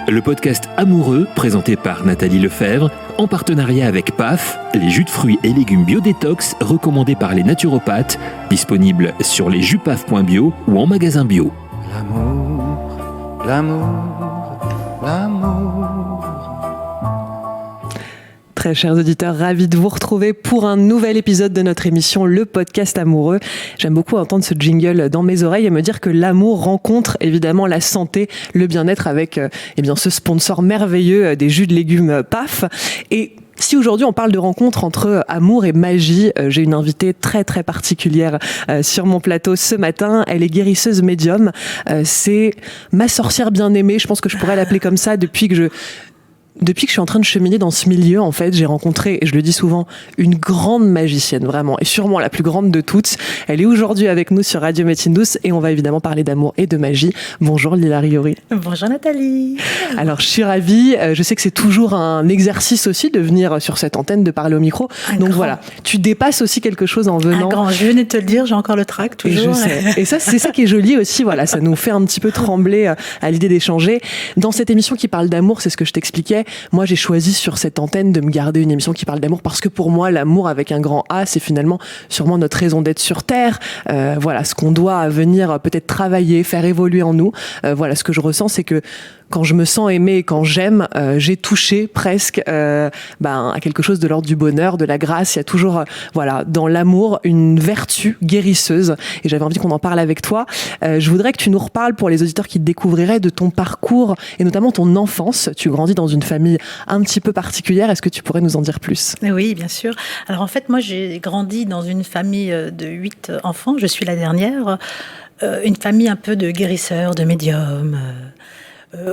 le podcast amoureux présenté par Nathalie Lefebvre, en partenariat avec PAF, les jus de fruits et légumes biodétox recommandés par les naturopathes, disponibles sur lesjupaf.bio ou en magasin bio. L'amour, l'amour, l'amour. Très chers auditeurs, ravis de vous retrouver pour un nouvel épisode de notre émission Le Podcast Amoureux. J'aime beaucoup entendre ce jingle dans mes oreilles et me dire que l'amour rencontre évidemment la santé, le bien-être avec ce sponsor merveilleux des jus de légumes PAF. Et si aujourd'hui on parle de rencontre entre amour et magie, j'ai une invitée très très particulière sur mon plateau ce matin. Elle est guérisseuse médium. C'est ma sorcière bien-aimée, je pense que je pourrais l'appeler comme ça depuis que je suis en train de cheminer dans ce milieu, en fait, j'ai rencontré, et je le dis souvent, une grande magicienne, vraiment, et sûrement la plus grande de toutes. Elle est aujourd'hui avec nous sur Radio Médecine Douce, et on va évidemment parler d'amour et de magie. Bonjour Lila Riori. Bonjour Nathalie. Alors, je suis ravie. Je sais que c'est toujours un exercice aussi de venir sur cette antenne, de parler au micro. Donc voilà, tu dépasses aussi quelque chose en venant. Je venais de te le dire, j'ai encore le trac, toujours. Et je sais. Et ça, c'est ça qui est joli aussi, voilà, ça nous fait un petit peu trembler à l'idée d'échanger. Dans cette émission qui parle d'amour, c'est ce que je t'expliquais. Moi, j'ai choisi sur cette antenne de me garder une émission qui parle d'amour parce que pour moi, l'amour avec un grand A, c'est finalement sûrement notre raison d'être sur Terre. Voilà, ce qu'on doit venir peut-être travailler, faire évoluer en nous. Voilà, ce que je ressens, c'est que quand je me sens aimée et quand j'aime, j'ai touché presque à quelque chose de l'ordre du bonheur, de la grâce. Il y a toujours, dans l'amour, une vertu guérisseuse. Et j'avais envie qu'on en parle avec toi. Je voudrais que tu nous reparles, pour les auditeurs qui te découvriraient, de ton parcours et notamment ton enfance. Tu grandis dans une famille un petit peu particulière. Est-ce que tu pourrais nous en dire plus ? Oui, bien sûr. Alors en fait, moi, j'ai grandi dans une famille de 8 enfants. Je suis la dernière. Une famille un peu de guérisseurs, de médiums.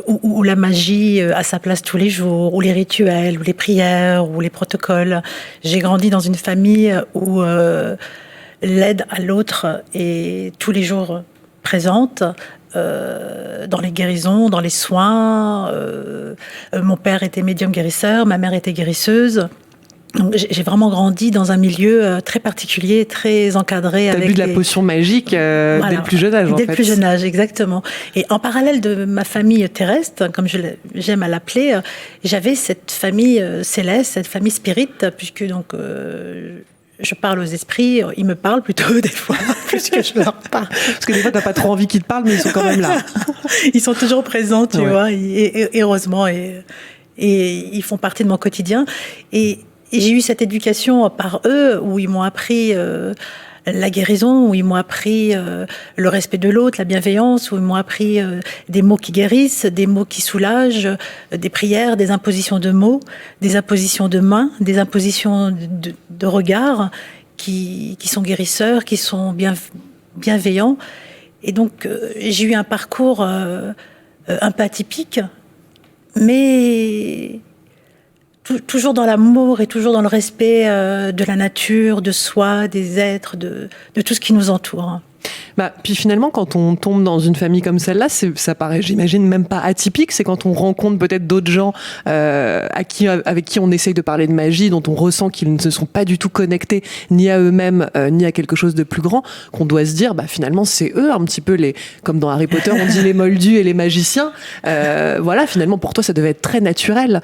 Où la magie a sa place tous les jours, où les rituels, où les prières, où les protocoles. J'ai grandi dans une famille où l'aide à l'autre est tous les jours présente, dans les guérisons, dans les soins. Mon père était médium guérisseur, ma mère était guérisseuse. Donc, j'ai vraiment grandi dans un milieu très particulier, très encadré. T'as bu de la potion magique dès le plus jeune âge, en fait. Dès le plus jeune âge, exactement. Et en parallèle de ma famille terrestre, comme j'aime à l'appeler, j'avais cette famille céleste, cette famille spirit, puisque donc je parle aux esprits, ils me parlent plutôt des fois, plus que je leur parle. Parce que des fois, t'as pas trop envie qu'ils te parlent, mais ils sont quand même là. Ils sont toujours présents, tu vois, et heureusement, et ils font partie de mon quotidien. Et j'ai eu cette éducation par eux, où ils m'ont appris la guérison, où ils m'ont appris le respect de l'autre, la bienveillance, où ils m'ont appris des mots qui guérissent, des mots qui soulagent, des prières, des impositions de mots, des impositions de mains, des impositions de regards qui sont guérisseurs, qui sont bienveillants. Et donc, j'ai eu un parcours un peu atypique, mais toujours dans l'amour et toujours dans le respect de la nature, de soi, des êtres, de tout ce qui nous entoure. Puis finalement, quand on tombe dans une famille comme celle-là, ça paraît, j'imagine, même pas atypique. C'est quand on rencontre peut-être d'autres gens avec qui on essaye de parler de magie, dont on ressent qu'ils ne se sont pas du tout connectés ni à eux-mêmes, ni à quelque chose de plus grand, qu'on doit se dire, finalement, c'est eux un petit peu comme dans Harry Potter, on dit les moldus et les magiciens. Finalement, pour toi, ça devait être très naturel.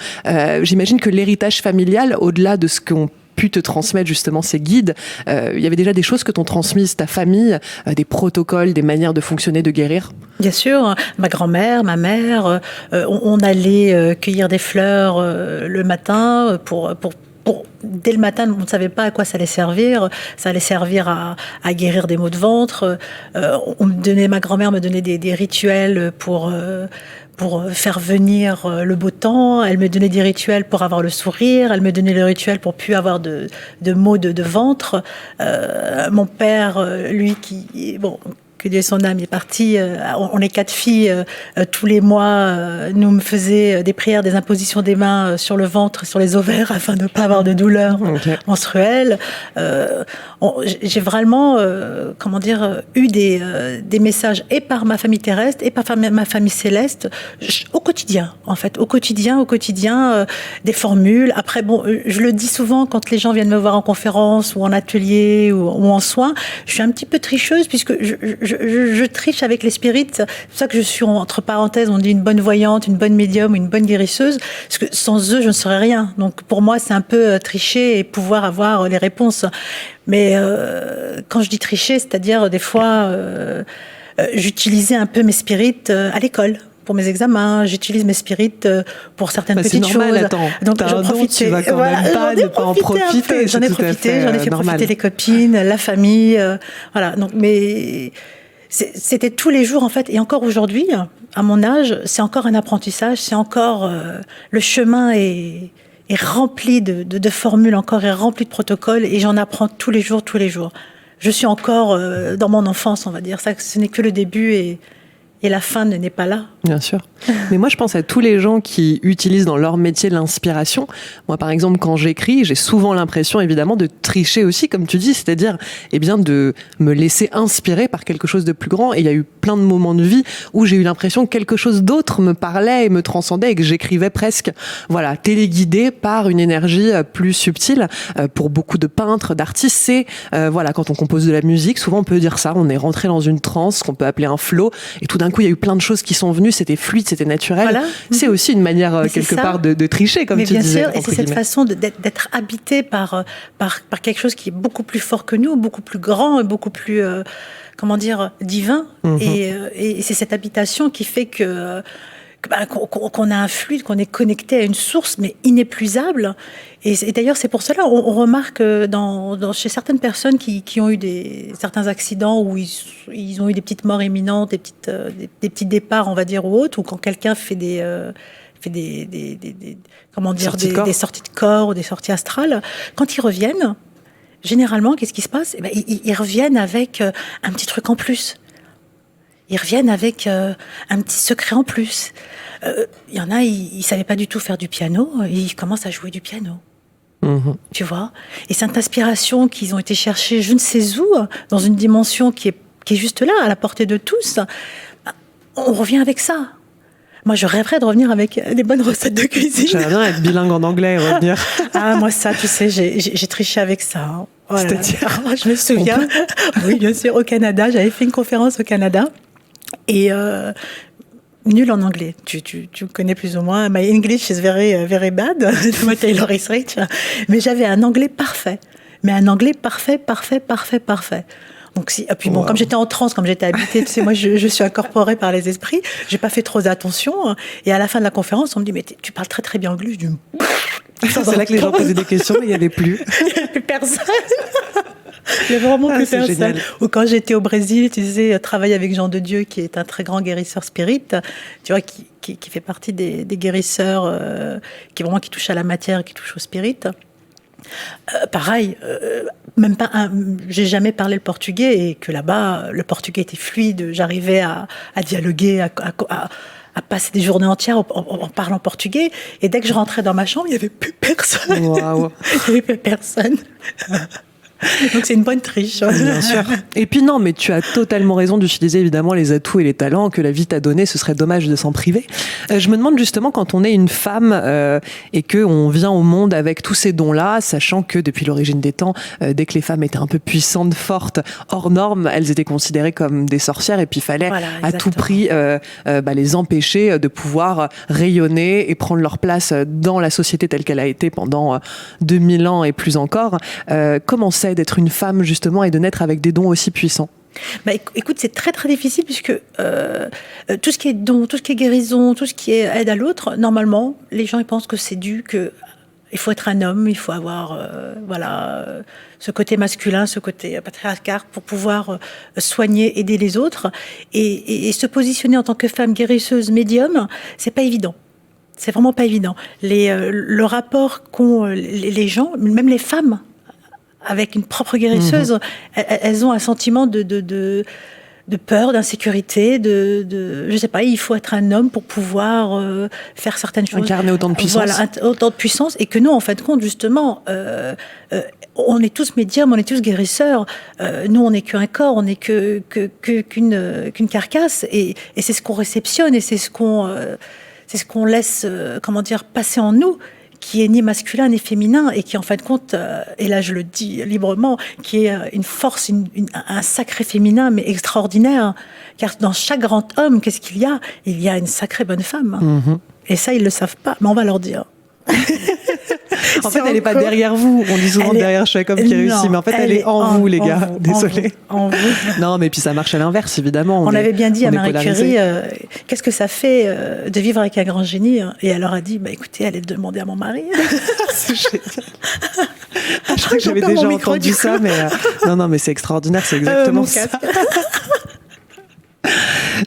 J'imagine que l'héritage familial, au-delà de ce qu'on pu te transmettre justement ces guides, il y avait déjà des choses que t'ont transmises ta famille, des protocoles, des manières de fonctionner, de guérir? Bien sûr, ma grand-mère, ma mère, on allait cueillir des fleurs le matin pour dès le matin, on ne savait pas à quoi ça allait servir. Ça allait servir à guérir des maux de ventre. Ma grand-mère me donnait des rituels pour faire venir le beau temps. Elle me donnait des rituels pour avoir le sourire. Elle me donnait le rituel pour plus avoir de maux de ventre. Mon père, lui, que Dieu ait son âme, est parti. On est 4 filles. Tous les mois, nous me faisait des prières, des impositions des mains sur le ventre, sur les ovaires, afin de ne pas avoir de douleur menstruelle. J'ai vraiment, eu des messages et par ma famille terrestre et par ma famille céleste, au quotidien, en fait. Au quotidien, des formules. Après, je le dis souvent quand les gens viennent me voir en conférence ou en atelier ou en soins, je suis un petit peu tricheuse puisque je triche avec les spirites. C'est pour ça que je suis, entre parenthèses, on dit une bonne voyante, une bonne médium, une bonne guérisseuse, parce que sans eux, je ne serais rien. Donc pour moi, c'est un peu tricher et pouvoir avoir les réponses. Mais quand je dis tricher, c'est-à-dire des fois, j'utilisais un peu mes spirites à l'école. Pour mes examens, j'utilise mes spirites pour certaines petites choses. Attends, donc j'en profitais. Tu vas quand même pas ne pas en profiter. J'en ai profité, j'en ai fait profiter les copines, la famille, voilà. Donc, mais c'était tous les jours en fait, et encore aujourd'hui, à mon âge, c'est encore un apprentissage, c'est encore le chemin est rempli de formules, encore est rempli de protocoles, et j'en apprends tous les jours. Je suis encore dans mon enfance, on va dire. Ça, ce n'est que le début et la fin n'est pas là. Bien sûr. Mais moi, je pense à tous les gens qui utilisent dans leur métier l'inspiration. Moi, par exemple, quand j'écris, j'ai souvent l'impression, évidemment, de tricher aussi, comme tu dis, c'est-à-dire, eh bien, de me laisser inspirer par quelque chose de plus grand. Et il y a eu plein de moments de vie où j'ai eu l'impression que quelque chose d'autre me parlait et me transcendait et que j'écrivais presque, voilà, téléguidée par une énergie plus subtile. Pour beaucoup de peintres, d'artistes, c'est, voilà, quand on compose de la musique, souvent on peut dire ça, on est rentré dans une transe qu'on peut appeler un flow, et tout d'un coup, il y a eu plein de choses qui sont venues, c'était fluide, c'était naturel. Voilà. C'est aussi une manière, quelque part, de tricher, comme tu disais. Bien sûr, et c'est cette façon d'être habité par quelque chose qui est beaucoup plus fort que nous, beaucoup plus grand et beaucoup plus, divin. Et c'est cette habitation qui fait qu'on a un fluide, qu'on est connecté à une source, mais inépuisable. Et d'ailleurs, c'est pour cela, on remarque chez certaines personnes qui ont eu certains accidents où ils ont eu des petites morts imminentes, des petits départs, on va dire, ou autres, ou quand quelqu'un fait des sorties de corps ou des sorties astrales, quand ils reviennent, généralement, qu'est-ce qui se passe ? Ils reviennent avec un petit truc en plus. Ils reviennent avec un petit secret en plus. Il y en a, ils savaient pas du tout faire du piano, et ils commencent à jouer du piano. Tu vois ? Et cette inspiration qu'ils ont été chercher je ne sais où, dans une dimension qui est juste là, à la portée de tous, on revient avec ça. Moi, je rêverais de revenir avec des bonnes recettes de cuisine. J'aimerais bien être bilingue en anglais et revenir. Ah, moi, ça, tu sais, j'ai triché avec ça. Hein. Voilà. C'est-à-dire, je me souviens, oui, bien sûr, au Canada, j'avais fait une conférence au Canada. Et nul en anglais. Tu connais plus ou moins. My English is very, very bad. My Taylor is rich. Mais j'avais un anglais parfait. Mais un anglais parfait. Donc et puis bon, comme j'étais en transe, comme j'étais habitée, tu sais, moi je suis incorporée par les esprits. J'ai pas fait trop attention. Et à la fin de la conférence, on me dit mais tu parles très très bien anglais. Je dis c'est là que les gens posaient des questions, mais il y avait plus. Il n'y avait plus personne. Il y a vraiment plus personne. Génial. Ou quand j'étais au Brésil, tu sais, travailler avec Jean de Dieu, qui est un très grand guérisseur spirit, tu vois, qui fait partie des guérisseurs qui touchent à la matière, qui touchent au spirit. Pareil, même pas j'ai jamais parlé le portugais, et que là-bas, le portugais était fluide. J'arrivais à dialoguer, à passer des journées entières en parlant portugais. Et dès que je rentrais dans ma chambre, il n'y avait plus personne. Wow. Il n'y avait plus personne. Donc c'est une bonne triche. Bien sûr. Et puis non, mais tu as totalement raison d'utiliser évidemment les atouts et les talents que la vie t'a donnés. Ce serait dommage de s'en priver. Je me demande justement, quand on est une femme et qu'on vient au monde avec tous ces dons-là, sachant que depuis l'origine des temps, dès que les femmes étaient un peu puissantes, fortes, hors normes, elles étaient considérées comme des sorcières, et puis il fallait à tout prix les empêcher de pouvoir rayonner et prendre leur place dans la société telle qu'elle a été pendant 2000 ans et plus encore. Comment c'est d'être une femme justement et de naître avec des dons aussi puissants? Écoute, c'est très très difficile, puisque tout ce qui est don, tout ce qui est guérison, tout ce qui est aide à l'autre, normalement, les gens ils pensent que c'est dû, que il faut être un homme, il faut avoir ce côté masculin, ce côté patriarcal pour pouvoir soigner, aider les autres, et se positionner en tant que femme guérisseuse médium, c'est pas évident. C'est vraiment pas évident. Le rapport qu'ont les gens, même les femmes, avec une propre guérisseuse, elles ont un sentiment de peur, d'insécurité, je sais pas, il faut être un homme pour pouvoir faire certaines choses. Incarner autant de puissance. Voilà, autant de puissance, et que nous, en fin de compte, justement, on est tous médiums, on est tous guérisseurs. Nous, on n'est qu'un corps, on n'est qu'une carcasse, et c'est ce qu'on réceptionne, et c'est ce qu'on laisse, passer en nous, qui est ni masculin ni féminin et qui en fin de compte, et là je le dis librement, qui est une force, un sacré féminin mais extraordinaire. Car dans chaque grand homme, qu'est-ce qu'il y a ? Il y a une sacrée bonne femme. Et ça, ils le savent pas, mais on va leur dire. En fait, elle n'est pas derrière vous. On dit souvent derrière chaque homme qui réussit, mais en fait, elle est en vous, les gars. Désolée. En vous. Non, mais puis ça marche à l'inverse, évidemment. On avait bien dit à Marie Curie, qu'est-ce que ça fait de vivre avec un grand génie ? Et elle leur a dit, écoutez, allez demander à mon mari. C'est génial. Je crois que j'avais déjà entendu ça, mais non, mais c'est extraordinaire, c'est exactement ça.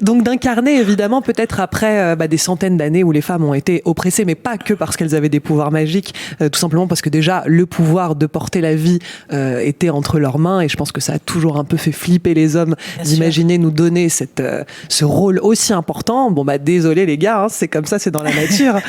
Donc d'incarner évidemment peut-être après des centaines d'années où les femmes ont été oppressées, mais pas que parce qu'elles avaient des pouvoirs magiques, tout simplement parce que déjà le pouvoir de porter la vie était entre leurs mains, et je pense que ça a toujours un peu fait flipper les hommes d'imaginer nous donner ce rôle aussi important. Désolé les gars, c'est comme ça, c'est dans la nature.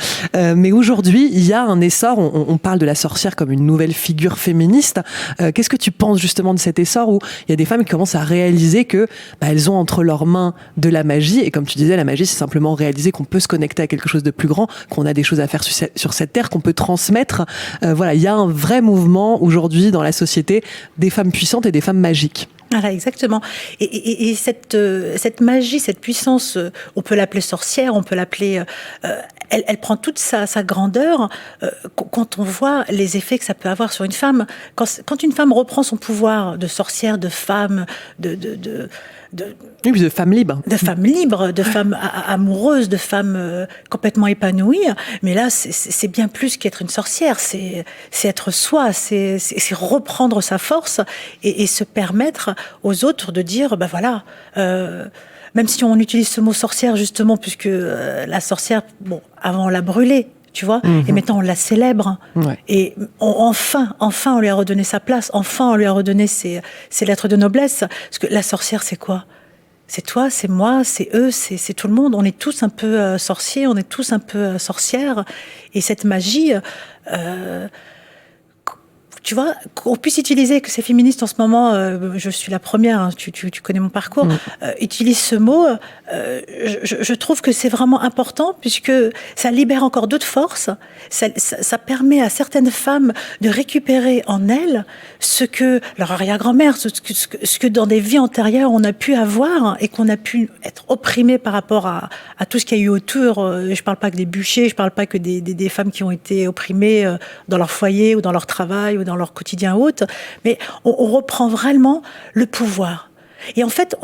Mais aujourd'hui il y a un essor, on parle de la sorcière comme une nouvelle figure féministe. Qu'est-ce que tu penses justement de cet essor où il y a des femmes qui commencent à réaliser que elles ont entre leurs mains de la magie, et comme tu disais, la magie c'est simplement réaliser qu'on peut se connecter à quelque chose de plus grand, qu'on a des choses à faire sur cette terre, qu'on peut transmettre. Il y a un vrai mouvement aujourd'hui dans la société des femmes puissantes et des femmes magiques. Voilà, exactement. Et cette magie, cette puissance, on peut l'appeler sorcière, on peut l'appeler... elle prend toute sa grandeur quand on voit les effets que ça peut avoir sur une femme. Quand une femme reprend son pouvoir de sorcière, de femme, de femme libre. De femme libre, de femme amoureuse, de femme complètement épanouie. Mais là, c'est bien plus qu'être une sorcière. C'est être soi, c'est reprendre sa force et se permettre aux autres de dire, même si on utilise ce mot sorcière justement, puisque la sorcière, avant on l'a brûlée, tu vois, et maintenant on la célèbre. Ouais. Et enfin, on lui a redonné sa place, enfin on lui a redonné ses lettres de noblesse. Parce que la sorcière, c'est quoi ? C'est toi, c'est moi, c'est eux, c'est tout le monde. On est tous un peu sorciers, on est tous un peu sorcières. Et cette magie... tu vois, qu'on puisse utiliser, que ces féministes en ce moment, je suis la première, tu connais mon parcours, utilisent ce mot, je trouve que c'est vraiment important puisque ça libère encore d'autres forces, ça permet à certaines femmes de récupérer en elles ce que leur arrière-grand-mère, ce que dans des vies antérieures on a pu avoir et qu'on a pu être opprimé par rapport à tout ce qu'il y a eu autour. Je parle pas que des bûchers, je parle pas que des femmes qui ont été opprimées dans leur foyer ou dans leur travail ou dans leur quotidien autre, mais on reprend vraiment le pouvoir. Et en fait,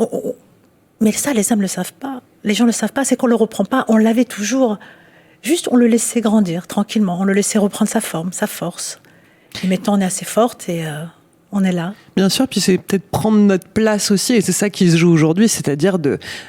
mais ça, les hommes ne le savent pas. Les gens ne le savent pas, c'est qu'on ne le reprend pas. On l'avait toujours. Juste, on le laissait grandir tranquillement. On le laissait reprendre sa forme, sa force. Et maintenant, on est assez forte et on est là. Bien sûr, puis c'est peut-être prendre notre place aussi, et c'est ça qui se joue aujourd'hui, c'est-à-dire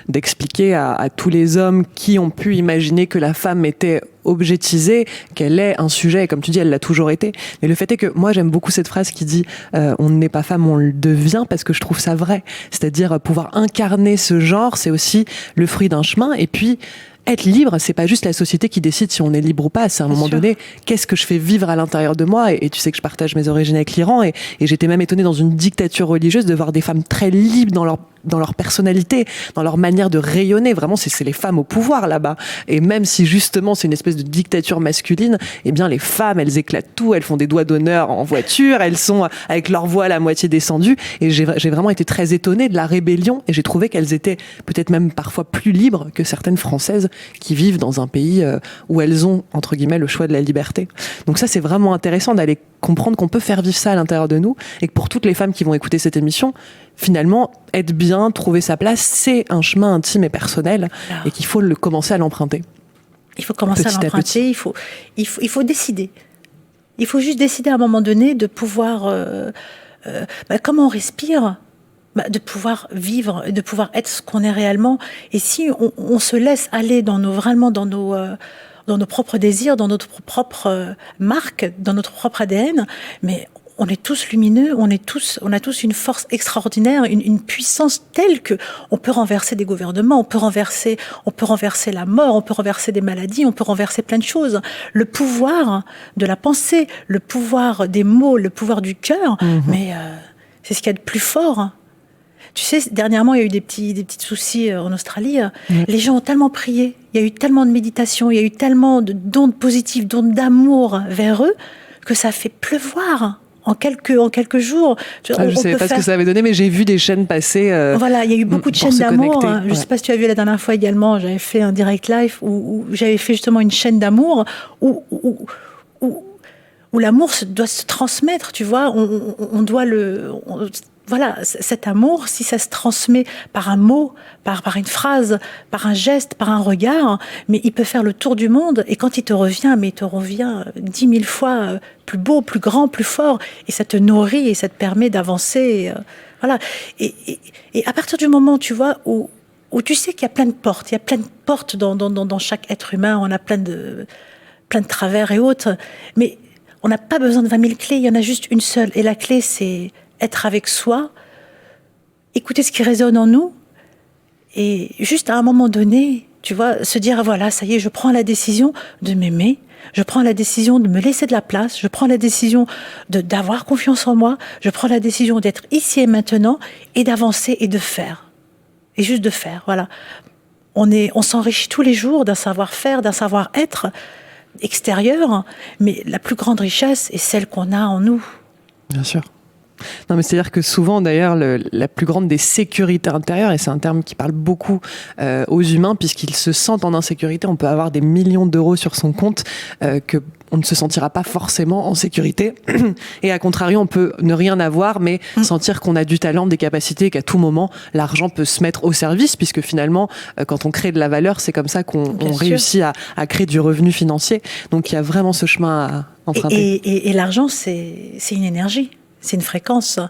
d'expliquer à tous les hommes qui ont pu imaginer que la femme était objetisée, qu'elle est un sujet, et comme tu dis, elle l'a toujours été. Mais le fait est que moi, j'aime beaucoup cette phrase qui dit on n'est pas femme, on le devient, parce que je trouve ça vrai. C'est-à-dire pouvoir incarner ce genre, c'est aussi le fruit d'un chemin, et puis être libre, c'est pas juste la société qui décide si on est libre ou pas, c'est à un moment donné, qu'est-ce que je fais vivre à l'intérieur de moi, et tu sais que je partage mes origines avec l'Iran, et j'étais même étonnée dans une dictature religieuse de voir des femmes très libres dans leur personnalité, dans leur manière de rayonner. Vraiment, c'est les femmes au pouvoir là-bas. Et même si justement c'est une espèce de dictature masculine, eh bien les femmes, elles éclatent tout, elles font des doigts d'honneur en voiture, elles sont avec leur voile à moitié descendue. Et j'ai vraiment été très étonnée de la rébellion, et j'ai trouvé qu'elles étaient peut-être même parfois plus libres que certaines Françaises qui vivent dans un pays où elles ont, entre guillemets, le choix de la liberté. Donc ça, c'est vraiment intéressant d'aller comprendre qu'on peut faire vivre ça à l'intérieur de nous, et que pour toutes les femmes qui vont écouter cette émission, finalement, être bien, trouver sa place, c'est un chemin intime et personnel, et qu'il faut commencer à l'emprunter. Il faut commencer à l'emprunter, il faut décider. Il faut juste décider à un moment donné de pouvoir... comment on respire, de pouvoir vivre, de pouvoir être ce qu'on est réellement. Et si on se laisse aller dans nos propres désirs, dans notre propre marque, dans notre propre ADN, mais on est tous lumineux, on a tous une force extraordinaire, une puissance telle que on peut renverser des gouvernements, on peut renverser la mort, on peut renverser des maladies, on peut renverser plein de choses. Le pouvoir de la pensée, le pouvoir des mots, le pouvoir du cœur, mais c'est ce qu'il y a de plus fort. Tu sais, dernièrement, il y a eu des petits soucis en Australie. Les gens ont tellement prié, il y a eu tellement de méditation, il y a eu tellement d'ondes positives, d'ondes d'amour vers eux, que ça a fait pleuvoir en quelques jours. Je ne savais pas ce que ça avait donné, mais j'ai vu des chaînes passer. Voilà, il y a eu beaucoup de chaînes d'amour. Je ne sais pas si tu as vu la dernière fois également, j'avais fait un direct live où j'avais fait justement une chaîne d'amour où l'amour doit se transmettre, tu vois. On doit voilà, cet amour, si ça se transmet par un mot, par une phrase, par un geste, par un regard, mais il peut faire le tour du monde, et quand il te revient, mais il te revient 10 000 fois plus beau, plus grand, plus fort, et ça te nourrit, et ça te permet d'avancer, voilà. Et à partir du moment, tu vois, où tu sais qu'il y a plein de portes, il y a plein de portes dans chaque être humain, on a plein de travers et autres, mais on n'a pas besoin de 20 000 clés, il y en a juste une seule, et la clé, c'est être avec soi, écouter ce qui résonne en nous, et juste à un moment donné, tu vois, se dire, voilà, ça y est, je prends la décision de m'aimer, je prends la décision de me laisser de la place, je prends la décision d'avoir confiance en moi, je prends la décision d'être ici et maintenant, et d'avancer et de faire. Et juste de faire, voilà. On s'enrichit tous les jours d'un savoir-faire, d'un savoir-être extérieur, mais la plus grande richesse est celle qu'on a en nous. Bien sûr. Non, mais c'est-à-dire que souvent, d'ailleurs, la plus grande des sécurités intérieures, et c'est un terme qui parle beaucoup aux humains, puisqu'ils se sentent en insécurité, on peut avoir des millions d'euros sur son compte que on ne se sentira pas forcément en sécurité. Et à contrario, on peut ne rien avoir, mais sentir qu'on a du talent, des capacités, et qu'à tout moment, l'argent peut se mettre au service, puisque finalement, quand on crée de la valeur, c'est comme ça qu'on réussit à créer du revenu financier. Donc il y a vraiment ce chemin à emprunter. Et l'argent, c'est une énergie. C'est une fréquence.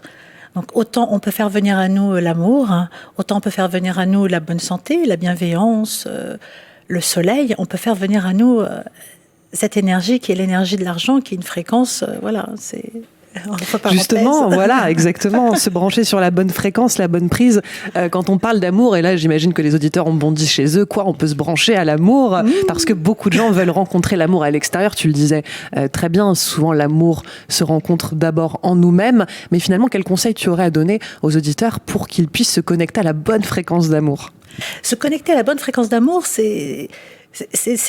Donc autant on peut faire venir à nous l'amour, autant on peut faire venir à nous la bonne santé, la bienveillance, le soleil. On peut faire venir à nous cette énergie qui est l'énergie de l'argent, qui est une fréquence. Voilà, c'est... Justement, voilà, exactement, se brancher sur la bonne fréquence, la bonne prise. Quand on parle d'amour, et là j'imagine que les auditeurs ont bondi chez eux, on peut se brancher à l'amour, parce que beaucoup de gens veulent rencontrer l'amour à l'extérieur, tu le disais très bien, souvent l'amour se rencontre d'abord en nous-mêmes, mais finalement quel conseil tu aurais à donner aux auditeurs pour qu'ils puissent se connecter à la bonne fréquence d'amour? Se connecter à la bonne fréquence d'amour, c'est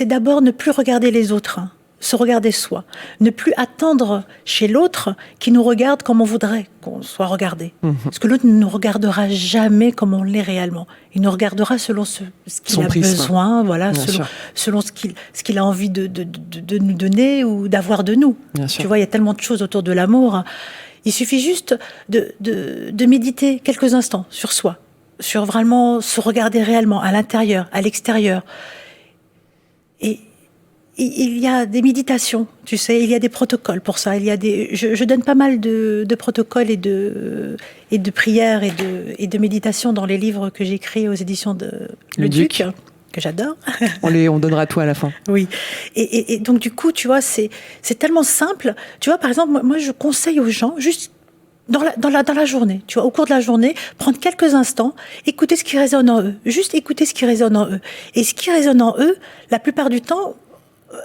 d'abord ne plus regarder les autres, se regarder soi, ne plus attendre chez l'autre qui nous regarde comme on voudrait qu'on soit regardé. Parce que l'autre ne nous regardera jamais comme on l'est réellement. Il nous regardera selon ce qu'il a besoin, voilà, selon ce qu'il a envie de nous donner ou d'avoir de nous. Tu vois, il y a tellement de choses autour de l'amour. Il suffit juste de méditer quelques instants sur soi, sur vraiment se regarder réellement à l'intérieur, à l'extérieur. Et il y a des méditations, tu sais, il y a des protocoles pour ça. Je donne pas mal de protocoles et de prières et de méditations dans les livres que j'écris aux éditions de Le Duc, que j'adore. On donnera tout à la fin. Oui. Et donc du coup, tu vois, c'est tellement simple. Tu vois, par exemple, moi je conseille aux gens juste dans la journée, tu vois, au cours de la journée, prendre quelques instants, écouter ce qui résonne en eux, juste écouter ce qui résonne en eux. Et ce qui résonne en eux, la plupart du temps,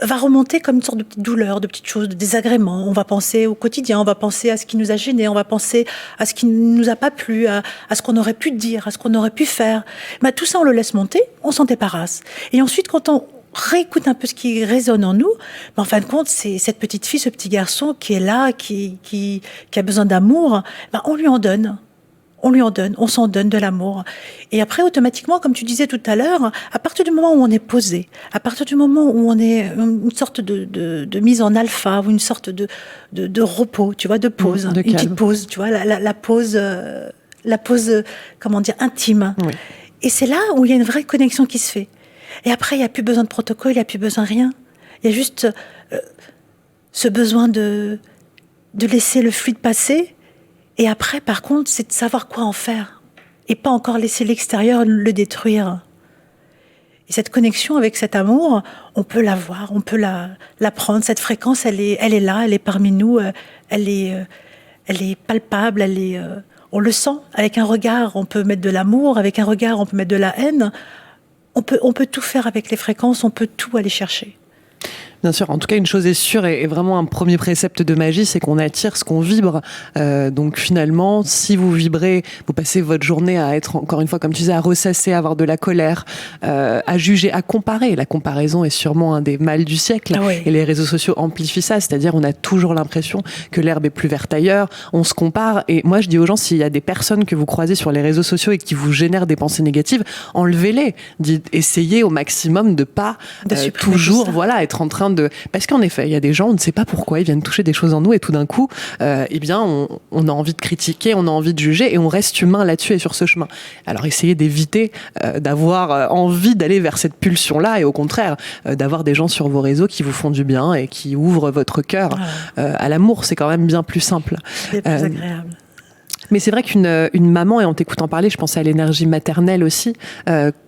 va remonter comme une sorte de petite douleur, de petites choses, de désagréments. On va penser au quotidien, on va penser à ce qui nous a gênés, on va penser à ce qui ne nous a pas plu, à ce qu'on aurait pu dire, à ce qu'on aurait pu faire. Mais tout ça, on le laisse monter, on s'en débarrasse. Et ensuite, quand on réécoute un peu ce qui résonne en nous, en fin de compte, c'est cette petite fille, ce petit garçon qui est là, qui a besoin d'amour, on lui en donne. On s'en donne de l'amour. Et après, automatiquement, comme tu disais tout à l'heure, à partir du moment où on est posé, à partir du moment où on est une sorte de mise en alpha, ou une sorte de repos, tu vois, de pause, une petite pause, tu vois, la pause, comment dire, intime. Oui. Et c'est là où il y a une vraie connexion qui se fait. Et après, il n'y a plus besoin de protocole, il n'y a plus besoin de rien. Il y a juste ce besoin de laisser le fluide passer. Et après, par contre, c'est de savoir quoi en faire. Et pas encore laisser l'extérieur le détruire. Et cette connexion avec cet amour, on peut la voir, on peut la prendre. Cette fréquence, elle est là, elle est parmi nous, elle est palpable, on le sent. Avec un regard, on peut mettre de l'amour, avec un regard, on peut mettre de la haine. On peut tout faire avec les fréquences, on peut tout aller chercher. Bien sûr, en tout cas, une chose est sûre et vraiment un premier précepte de magie, c'est qu'on attire ce qu'on vibre. Donc finalement, si vous vibrez, vous passez votre journée à être, encore une fois, comme tu disais, à ressasser, à avoir de la colère, à juger, à comparer. La comparaison est sûrement un des mâles du siècle. Ah oui. Et les réseaux sociaux amplifient ça, c'est-à-dire on a toujours l'impression que l'herbe est plus verte ailleurs, on se compare. Et moi, je dis aux gens, s'il y a des personnes que vous croisez sur les réseaux sociaux et qui vous génèrent des pensées négatives, enlevez-les. Essayez au maximum de pas toujours être en train de... Parce qu'en effet, il y a des gens, on ne sait pas pourquoi, ils viennent toucher des choses en nous et tout d'un coup, eh bien, on a envie de critiquer, on a envie de juger et on reste humain là-dessus et sur ce chemin. Alors essayez d'éviter d'avoir envie d'aller vers cette pulsion-là et au contraire, d'avoir des gens sur vos réseaux qui vous font du bien et qui ouvrent votre cœur à l'amour. C'est quand même bien plus simple. C'est plus agréable. Mais c'est vrai qu'une maman, et en t'écoutant parler, je pensais à l'énergie maternelle aussi,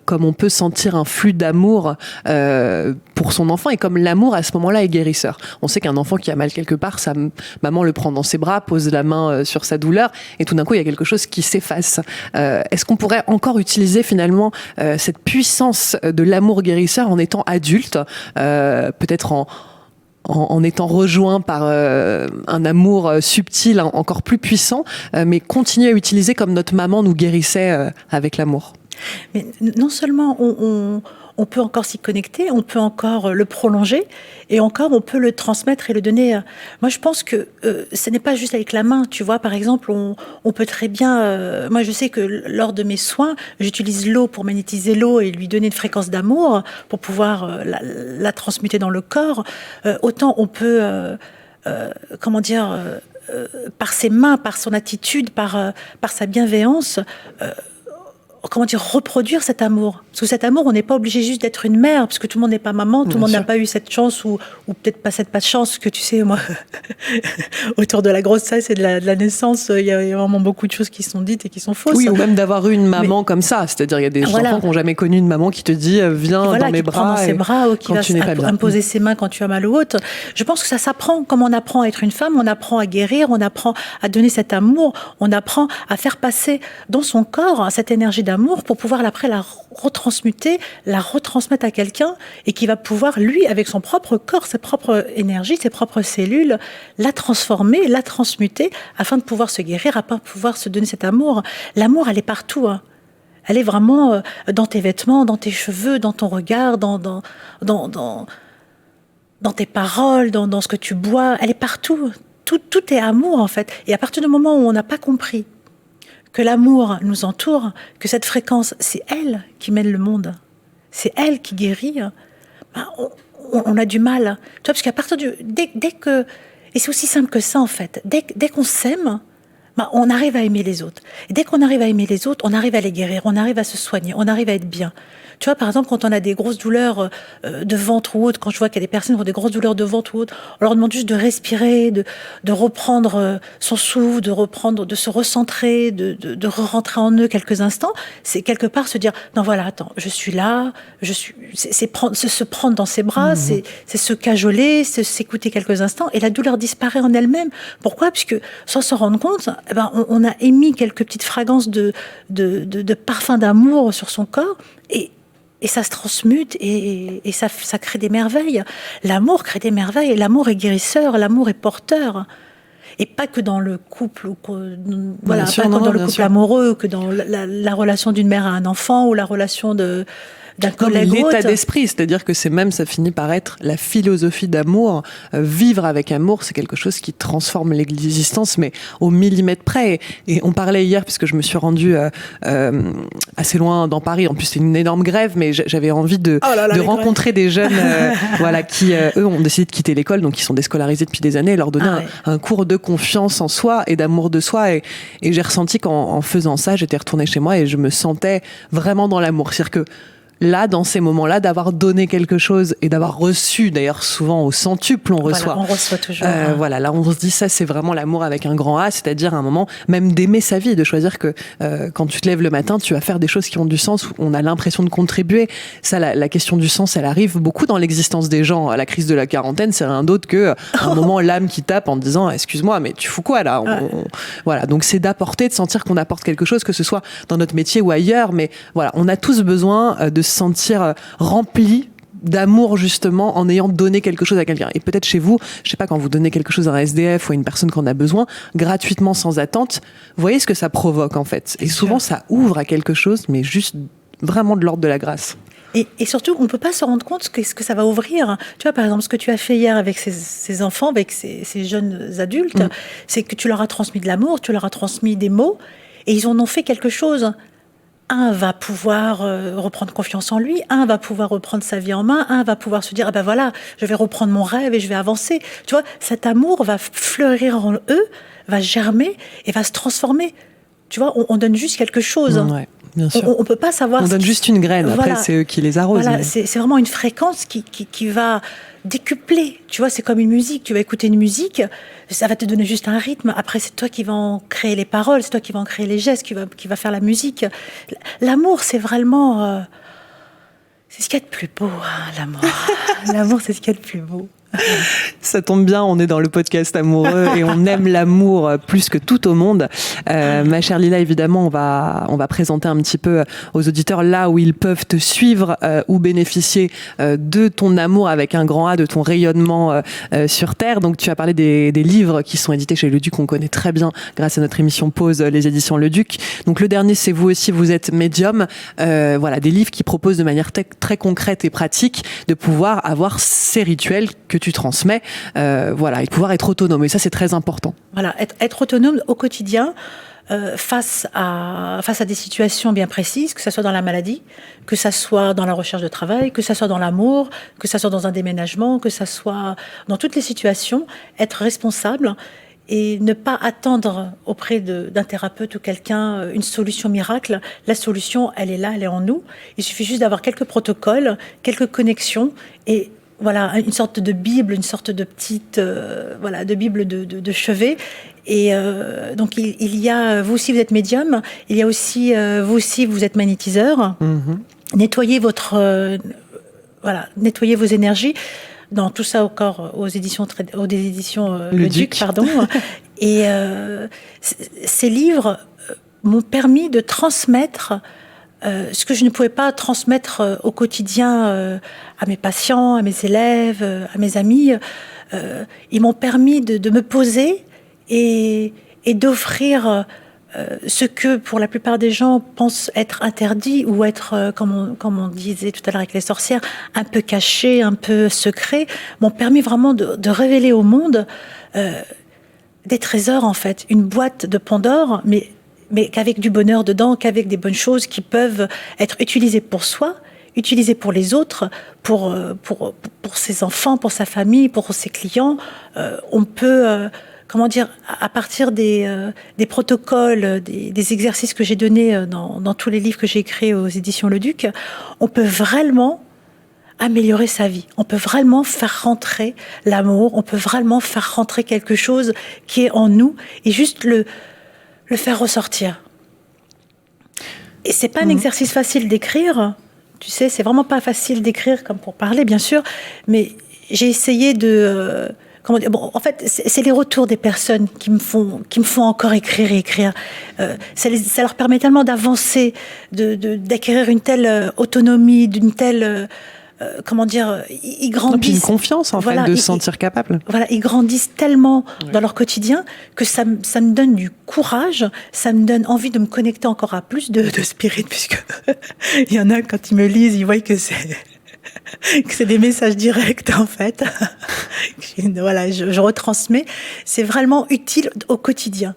comme on peut sentir un flux d'amour pour son enfant, et comme l'amour à ce moment-là est guérisseur. On sait qu'un enfant qui a mal quelque part, sa maman le prend dans ses bras, pose la main sur sa douleur, et tout d'un coup il y a quelque chose qui s'efface. Est-ce qu'on pourrait encore utiliser finalement cette puissance de l'amour guérisseur en étant adulte, peut-être en étant rejoint par un amour subtil, encore plus puissant, mais continuer à utiliser comme notre maman nous guérissait avec l'amour. Mais non seulement on peut encore s'y connecter, on peut encore le prolonger, et encore on peut le transmettre et le donner. Moi, je pense que ce n'est pas juste avec la main. Tu vois, par exemple, on peut très bien... moi, je sais que lors de mes soins, j'utilise l'eau pour magnétiser l'eau et lui donner une fréquence d'amour pour pouvoir la transmuter dans le corps. Autant on peut... par ses mains, par son attitude, par sa bienveillance... reproduire cet amour. Parce que cet amour, on n'est pas obligé juste d'être une mère, parce que tout le monde n'est pas maman, tout le monde n'a pas eu cette chance, ou peut-être pas cette pas de chance, que tu sais, moi, autour de la grossesse et de la naissance, il y a vraiment beaucoup de choses qui sont dites et qui sont fausses. Oui, ou même d'avoir eu une maman comme ça. C'est-à-dire, il y a des enfants qui n'ont jamais connu une maman qui te dit, viens dans mes bras. Dans ses bras, ou qui va imposer ses mains quand tu as mal ou autre. Je pense que ça s'apprend. Comme on apprend à être une femme, on apprend à guérir, on apprend à donner cet amour, on apprend à faire passer dans son corps cette énergie d'amour pour pouvoir après la retransmuter, la retransmettre à quelqu'un, et qui va pouvoir, lui, avec son propre corps, sa propre énergie, ses propres cellules, la transformer, la transmuter, afin de pouvoir se guérir, afin de pouvoir se donner cet amour. L'amour, elle est partout, hein. Elle est vraiment dans tes vêtements, dans tes cheveux, dans ton regard, dans tes paroles, dans ce que tu bois. Elle est partout. Tout est amour, en fait. Et à partir du moment où on n'a pas compris que l'amour nous entoure, que cette fréquence, c'est elle qui mène le monde, c'est elle qui guérit, ben on a du mal. Tu vois, parce qu'à partir dès que... Et c'est aussi simple que ça, en fait. Dès qu'on s'aime, ben on arrive à aimer les autres. Et dès qu'on arrive à aimer les autres, on arrive à les guérir, on arrive à se soigner, on arrive à être bien. Tu vois, par exemple, quand on a des grosses douleurs de ventre ou autre, quand je vois qu'il y a des personnes qui ont des grosses douleurs de ventre ou autre, on leur demande juste de respirer, de reprendre son souffle, de se recentrer, de re-rentrer en eux quelques instants. C'est quelque part se dire, non voilà, attends, je suis là, c'est se prendre dans ses bras, c'est se cajoler, s'écouter quelques instants, et la douleur disparaît en elle-même. Pourquoi? Puisque sans s'en rendre compte, eh ben, on a émis quelques petites fragrances de parfum d'amour sur son corps, et ça se transmute et ça crée des merveilles. L'amour crée des merveilles. L'amour est guérisseur, l'amour est porteur. Et pas que dans le couple, voilà, pas que dans le couple amoureux, que dans la relation d'une mère à un enfant ou la relation d'un collègue. L'état d'esprit, c'est-à-dire que ça finit par être la philosophie d'amour. Vivre avec amour, c'est quelque chose qui transforme l'existence, mais au millimètre près. Et on parlait hier, puisque je me suis rendue assez loin dans Paris. En plus, c'est une énorme grève, mais j'avais envie de rencontrer des jeunes qui, eux, ont décidé de quitter l'école, donc ils sont déscolarisés depuis des années, et leur donner un cours de confiance en soi et d'amour de soi. Et j'ai ressenti qu'en faisant ça, j'étais retournée chez moi et je me sentais vraiment dans l'amour. C'est-à-dire que là, dans ces moments-là, d'avoir donné quelque chose et d'avoir reçu, d'ailleurs souvent au centuple, on reçoit. On reçoit toujours. Voilà, là on se dit ça, c'est vraiment l'amour avec un grand A, c'est-à-dire à un moment même d'aimer sa vie, de choisir que quand tu te lèves le matin, tu vas faire des choses qui ont du sens, où on a l'impression de contribuer. Ça, la question du sens, elle arrive beaucoup dans l'existence des gens. À la crise de la quarantaine, c'est rien d'autre que un moment l'âme qui tape en disant excuse-moi, mais tu fous quoi là? Voilà, donc c'est d'apporter, de sentir qu'on apporte quelque chose, que ce soit dans notre métier ou ailleurs, mais voilà, on a tous besoin de se sentir rempli d'amour justement en ayant donné quelque chose à quelqu'un. Et peut-être chez vous, je sais pas, quand vous donnez quelque chose à un SDF ou à une personne qui en a besoin, gratuitement, sans attente, vous voyez ce que ça provoque en fait. Et souvent, ça ouvre à quelque chose, mais juste vraiment de l'ordre de la grâce. Et surtout, on ne peut pas se rendre compte ce que ça va ouvrir. Tu vois, par exemple, ce que tu as fait hier avec ces enfants, avec ces jeunes adultes, c'est que tu leur as transmis de l'amour, tu leur as transmis des mots, et ils en ont fait quelque chose. Un va pouvoir reprendre confiance en lui, un va pouvoir reprendre sa vie en main, un va pouvoir se dire, ah ben voilà, je vais reprendre mon rêve et je vais avancer. Tu vois, cet amour va fleurir en eux, va germer et va se transformer. Tu vois, on donne juste quelque chose. Ouais. Bien sûr. On peut pas savoir. On donne juste une graine. Après, c'est eux qui les arrosent. Voilà, c'est vraiment une fréquence qui va décupler. Tu vois, c'est comme une musique. Tu vas écouter une musique, ça va te donner juste un rythme. Après, c'est toi qui vas en créer les paroles, c'est toi qui vas en créer les gestes, qui va faire la musique. L'amour, c'est vraiment, c'est ce qu'il y a de plus beau, hein, l'amour. L'amour, c'est ce qu'il y a de plus beau. Ça tombe bien, on est dans le podcast amoureux et on aime l'amour plus que tout au monde. Ma chère Lila, évidemment, on va présenter un petit peu aux auditeurs là où ils peuvent te suivre ou bénéficier de ton amour avec un grand A, de ton rayonnement sur Terre. Donc, tu as parlé des livres qui sont édités chez Le Duc, qu'on connaît très bien grâce à notre émission Pause, les éditions Le Duc. Donc, le dernier, c'est vous aussi, vous êtes médium. Voilà, des livres qui proposent de manière très concrète et pratique de pouvoir avoir ces rituels que tu transmets, voilà, et pouvoir être autonome. Et ça, c'est très important. Voilà, être autonome au quotidien face à des situations bien précises, que ce soit dans la maladie, que ce soit dans la recherche de travail, que ce soit dans l'amour, que ce soit dans un déménagement, que ce soit dans toutes les situations, être responsable et ne pas attendre auprès d'un thérapeute ou quelqu'un une solution miracle. La solution, elle est là, elle est en nous. Il suffit juste d'avoir quelques protocoles, quelques connexions et voilà, une sorte de Bible, une sorte de petite, voilà, de Bible de chevet. Et donc, il y a, vous aussi, vous êtes médium. Il y a aussi, vous aussi, vous êtes magnétiseur. Nettoyez nettoyez vos énergies. Dans tout ça, encore aux éditions Le Duc, pardon. Et ces livres m'ont permis de transmettre ce que je ne pouvais pas transmettre au quotidien à mes patients, à mes élèves, à mes amis. Ils m'ont permis de me poser et d'offrir ce que, pour la plupart des gens, pensent être interdit ou être, comme on disait tout à l'heure avec les sorcières, un peu caché, un peu secret, m'ont permis vraiment de révéler au monde des trésors, en fait. Une boîte de Pandore, mais qu'avec du bonheur dedans, qu'avec des bonnes choses qui peuvent être utilisées pour soi, utilisées pour les autres, pour ses enfants, pour sa famille, pour ses clients. On peut, à partir des protocoles, des exercices que j'ai donnés dans tous les livres que j'ai écrits aux éditions Le Duc, on peut vraiment améliorer sa vie. On peut vraiment faire rentrer l'amour, on peut vraiment faire rentrer quelque chose qui est en nous et juste le faire ressortir. Et c'est pas un exercice facile d'écrire. Tu sais, c'est vraiment pas facile d'écrire comme pour parler, bien sûr. Mais j'ai essayé de... en fait, c'est les retours des personnes qui me font encore écrire et écrire. Ça leur permet tellement d'avancer, d'acquérir une telle autonomie, d'une telle... ils grandissent. Et puis une confiance, en fait, de se sentir capable. Voilà, ils grandissent tellement dans leur quotidien que ça me donne du courage, ça me donne envie de me connecter encore à plus de spirit, puisque il y en a, quand ils me lisent, ils voient que c'est des messages directs, en fait. Voilà, je retransmets. C'est vraiment utile au quotidien.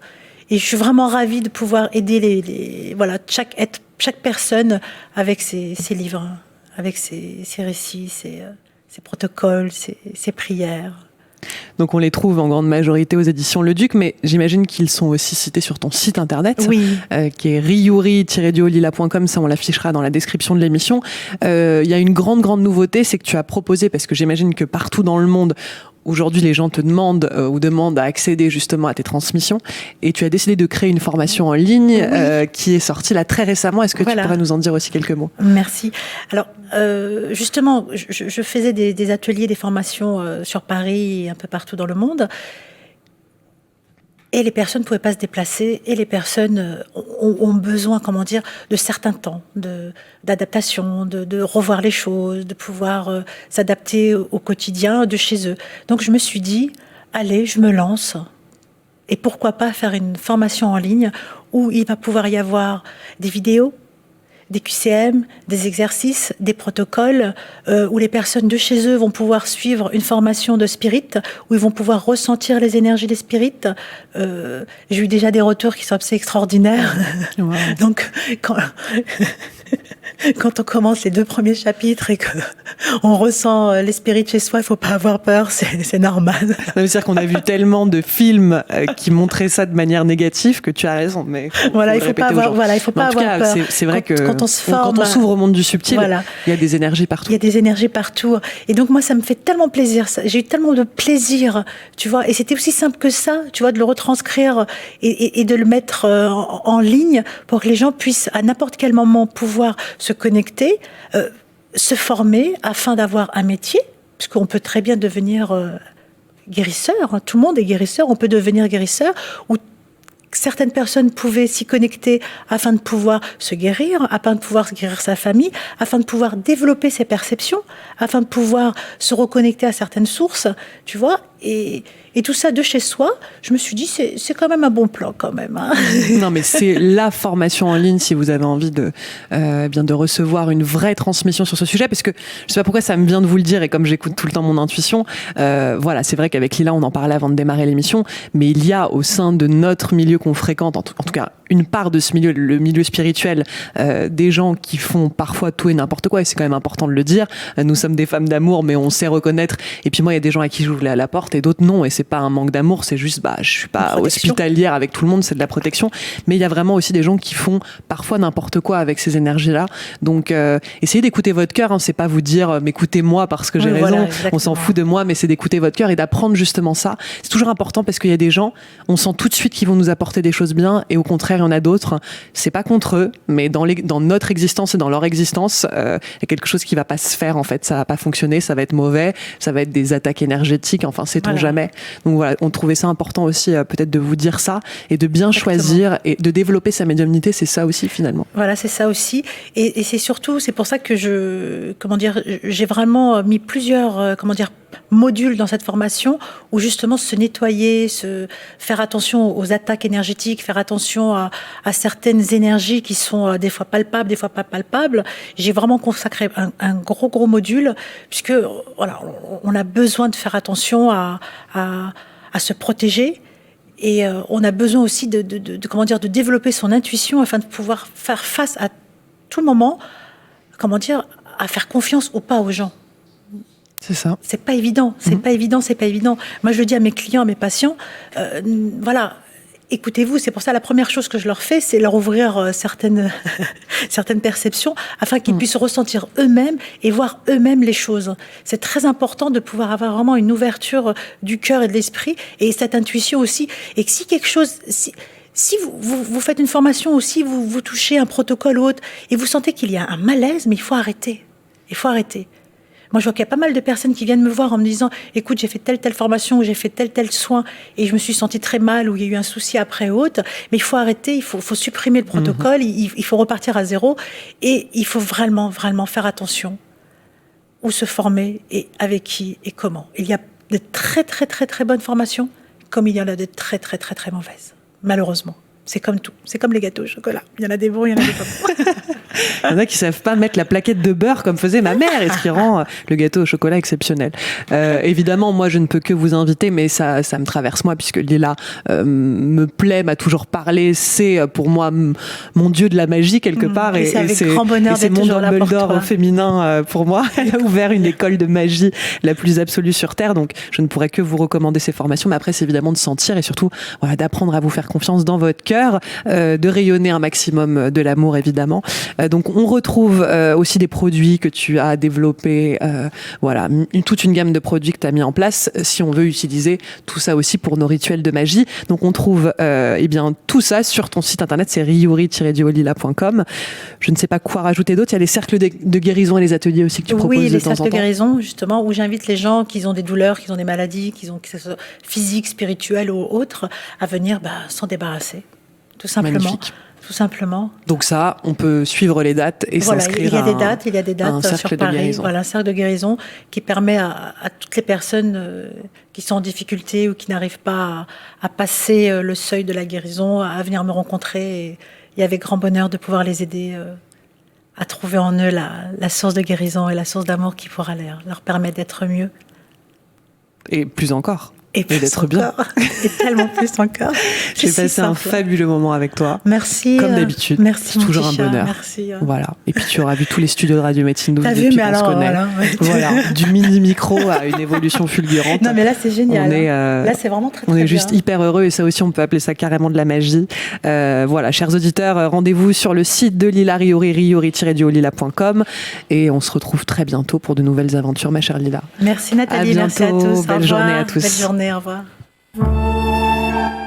Et je suis vraiment ravie de pouvoir aider chaque personne avec ces livres, avec ces récits, ces protocoles, ces prières. Donc on les trouve en grande majorité aux éditions Le Duc, mais j'imagine qu'ils sont aussi cités sur ton site internet, qui est riyuri-lila.com, ça on l'affichera dans la description de l'émission. Il y a une grande nouveauté, c'est que tu as proposé, parce que j'imagine que partout dans le monde, aujourd'hui, les gens te demandent à accéder justement à tes transmissions, et tu as décidé de créer une formation en ligne qui est sortie là très récemment. Est-ce que tu pourrais nous en dire aussi quelques mots ? Merci. Alors, justement, je faisais des ateliers, des formations sur Paris et un peu partout dans le monde. Et les personnes ne pouvaient pas se déplacer, et les personnes ont besoin, de certains temps, d'adaptation, de revoir les choses, de pouvoir s'adapter au quotidien de chez eux. Donc je me suis dit, allez, je me lance, et pourquoi pas faire une formation en ligne où il va pouvoir y avoir des vidéos, des QCM, des exercices, des protocoles, où les personnes de chez eux vont pouvoir suivre une formation de spirit, où ils vont pouvoir ressentir les énergies des spirites. J'ai eu déjà des retours qui sont assez extraordinaires. Wow. Donc, quand on commence les 2 premiers chapitres et qu'on ressent les spirites chez soi, il ne faut pas avoir peur, c'est normal. C'est-à-dire qu'on a vu tellement de films qui montraient ça de manière négative que tu as raison. Mais il faut pas avoir peur. C'est vrai que quand on s'ouvre au monde du subtil, il y a des énergies partout. Il y a des énergies partout. Et donc moi, ça me fait tellement plaisir. J'ai eu tellement de plaisir, tu vois. Et c'était aussi simple que ça, tu vois, de le retranscrire et de le mettre en ligne pour que les gens puissent à n'importe quel moment pouvoir se connecter, se former afin d'avoir un métier, puisqu'on peut très bien devenir guérisseur. Tout le monde est guérisseur. On peut devenir guérisseur ou certaines personnes pouvaient s'y connecter afin de pouvoir se guérir, afin de pouvoir guérir sa famille, afin de pouvoir développer ses perceptions, afin de pouvoir se reconnecter à certaines sources, tu vois. Et tout ça de chez soi, je me suis dit, c'est quand même un bon plan, quand même. Hein. Non, mais c'est la formation en ligne si vous avez envie de recevoir une vraie transmission sur ce sujet, parce que je sais pas pourquoi ça me vient de vous le dire, et comme j'écoute tout le temps mon intuition, c'est vrai qu'avec Lila, on en parlait avant de démarrer l'émission, mais il y a au sein de notre milieu qu'on fréquente, en tout cas une part de ce milieu, le milieu spirituel, des gens qui font parfois tout et n'importe quoi, et c'est quand même important de le dire. Nous sommes des femmes d'amour, mais on sait reconnaître. Et puis moi, il y a des gens à qui j'ouvre la porte et d'autres non, et c'est pas un manque d'amour, c'est juste je suis pas hospitalière avec tout le monde, c'est de la protection. Mais il y a vraiment aussi des gens qui font parfois n'importe quoi avec ces énergies-là. Donc essayez d'écouter votre cœur, hein. C'est pas vous dire m'écoutez-moi parce que j'ai raison, on s'en fout de moi, mais c'est d'écouter votre cœur et d'apprendre justement ça. C'est toujours important parce qu'il y a des gens, on sent tout de suite qu'ils vont nous apporter des choses bien, et au contraire, il y en a d'autres, c'est pas contre eux, mais dans notre existence et dans leur existence, il y a quelque chose qui va pas se faire, en fait, ça va pas fonctionner, ça va être mauvais, ça va être des attaques énergétiques, enfin sait-on jamais. Donc voilà, on trouvait ça important aussi peut-être de vous dire ça et de bien choisir et de développer sa médiumnité, c'est ça aussi finalement. Voilà, c'est ça aussi, et c'est pour ça que j'ai vraiment mis plusieurs modules dans cette formation où justement se nettoyer, faire attention aux attaques énergétiques, faire attention à certaines énergies qui sont des fois palpables, des fois pas palpables. J'ai vraiment consacré un gros module, puisque voilà, on a besoin de faire attention à se protéger, et on a besoin aussi de développer son intuition afin de pouvoir faire face à tout moment, à faire confiance ou pas aux gens. C'est ça. C'est pas évident, c'est pas évident. Moi, je le dis à mes clients, à mes patients, écoutez-vous. C'est pour ça la première chose que je leur fais, c'est leur ouvrir certaines perceptions afin qu'ils puissent ressentir eux-mêmes et voir eux-mêmes les choses. C'est très important de pouvoir avoir vraiment une ouverture du cœur et de l'esprit, et cette intuition aussi. Et que si quelque chose... Si vous faites une formation, ou si vous touchez un protocole ou autre, et vous sentez qu'il y a un malaise, mais il faut arrêter. Moi, je vois qu'il y a pas mal de personnes qui viennent me voir en me disant « Écoute, j'ai fait telle formation, ou j'ai fait tel soin, et je me suis sentie très mal, ou il y a eu un souci après autre. » Mais il faut arrêter, il faut supprimer le protocole, il faut repartir à zéro, et il faut vraiment faire attention où se former, et avec qui, et comment. Il y a de très bonnes formations, comme il y en a de très mauvaises, malheureusement. C'est comme tout. C'est comme les gâteaux au chocolat. Il y en a des bons, il y en a des pas bons. Il y en a qui savent pas mettre la plaquette de beurre comme faisait ma mère, et ce qui rend le gâteau au chocolat exceptionnel. Évidemment, moi, je ne peux que vous inviter, mais ça me traverse moi, puisque Lila me plaît, m'a toujours parlé. C'est pour moi mon dieu de la magie quelque part, et c'est grand bonheur d'être toujours là pour toi. Dumbledore féminin pour moi. Elle a ouvert une école de magie la plus absolue sur Terre, donc je ne pourrais que vous recommander ces formations. Mais après, c'est évidemment de sentir, et surtout d'apprendre à vous faire confiance dans votre cœur, de rayonner un maximum de l'amour, évidemment. Donc on retrouve aussi des produits que tu as développés, voilà, toute une gamme de produits que tu as mis en place si on veut utiliser tout ça aussi pour nos rituels de magie. Donc on trouve eh bien tout ça sur ton site internet, c'est ryuri-diolila.com. Je ne sais pas quoi rajouter d'autre. Il y a les cercles de guérison et les ateliers aussi que tu proposes de temps en temps. Oui, les cercles de guérison, justement, où j'invite les gens qui ont des douleurs, qui ont des maladies, que ce soit physiques, spirituelles ou autres, à venir s'en débarrasser, tout simplement. Magnifique. Tout simplement. Donc ça, on peut suivre les dates et s'inscrire il y a des dates sur Paris. Voilà, un cercle de guérison qui permet à toutes les personnes qui sont en difficulté ou qui n'arrivent pas à passer le seuil de la guérison, à venir me rencontrer et avec grand bonheur de pouvoir les aider à trouver en eux la source de guérison et la source d'amour qui pourra leur permettre d'être mieux. Et plus encore. Et d'être bien. Et tellement plus encore. J'ai passé un fabuleux moment avec toi. Merci. Comme d'habitude. Merci. C'est toujours un bonheur. Merci. Voilà. Et puis tu auras vu tous les studios de Radio Médecine 12 depuis qu'on se connaît. Voilà. Du mini micro à une évolution fulgurante. Non mais là c'est génial. Là c'est vraiment très on est bien. juste hyper heureux et ça aussi on peut appeler ça carrément de la magie. Voilà, chers auditeurs, rendez-vous sur le site de Lila Ryuri, ryuri-diolila.com et on se retrouve très bientôt pour de nouvelles aventures, ma chère Lila. Merci Nathalie, merci à tous. Belle journée à tous. Belle journée. Au revoir.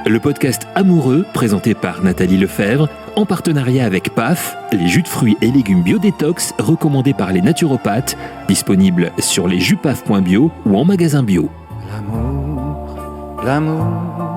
Le podcast Amoureux, présenté par Nathalie Lefebvre, en partenariat avec PAF, les jus de fruits et légumes bio-détox recommandés par les naturopathes, disponibles sur lesjupaf.bio ou en magasin bio. L'amour, l'amour,